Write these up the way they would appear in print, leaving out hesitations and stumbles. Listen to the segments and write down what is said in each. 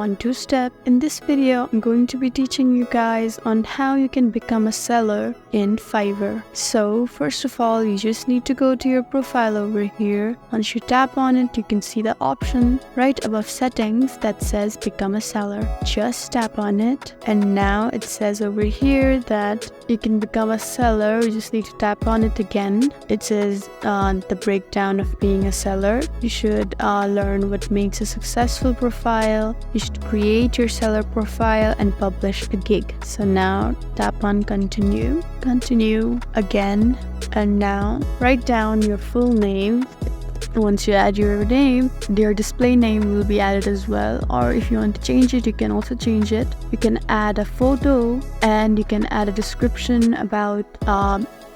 1-2 step. In this video, I'm going to be teaching you guys on how you can become a seller in Fiverr. So first of all, you just need to go to your profile over here. Once you tap on it, you can see the option right above settings that says become a seller. Just tap on it, and now it says over here that you can become a seller. You just need to tap on it again. It says the breakdown of being a seller. You should learn what makes a successful profile. You should create your seller profile and publish a gig. So now tap on continue again, and now write down your full name. Once you add your name, your display name will be added as well, or if you want to change it, you can also change it. You can add a photo, and you can add a description about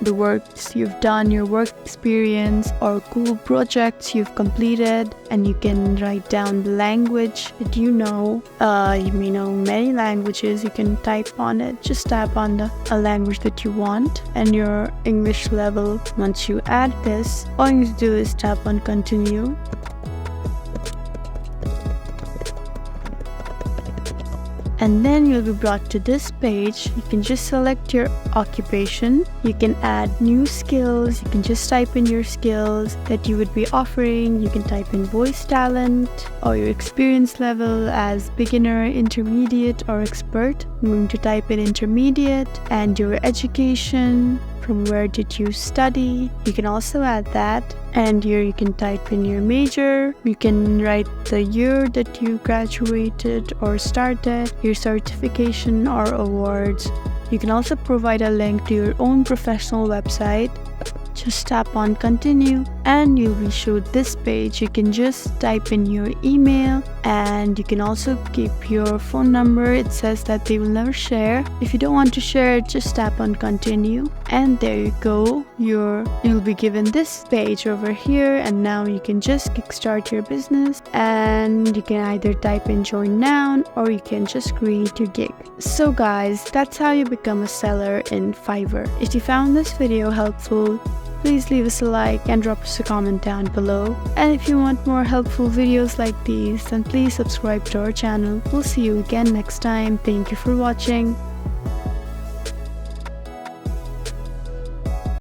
the works you've done, your work experience, or cool projects you've completed. And you can write down the language that you know. You may know many languages. You can type on it. Just tap on a language that you want and your English level. Once you add this, all you need to do is tap on continue. And then you'll be brought to this page. You can just select your occupation. You can add new skills. You can just type in your skills that you would be offering. You can type in voice talent or your experience level as beginner, intermediate, or expert. I'm going to type in intermediate, and your education. From where did you study? You can also add that. And here you can type in your major. You can write the year that you graduated or started, your certification or awards. You can also provide a link to your own professional website. Just tap on continue, and you'll be showed this page. You can just type in your email, and you can also keep your phone number. It says that they will never share. If you don't want to share it, just tap on continue, and there you go. You'll be given this page over here, and now you can just kickstart your business, and you can either type in join now, or you can just create your gig. So guys, that's how you become a seller in Fiverr. If you found this video helpful, please leave us a like and drop us a comment down below. And if you want more helpful videos like these, then please subscribe to our channel. We'll see you again next time. Thank you for watching.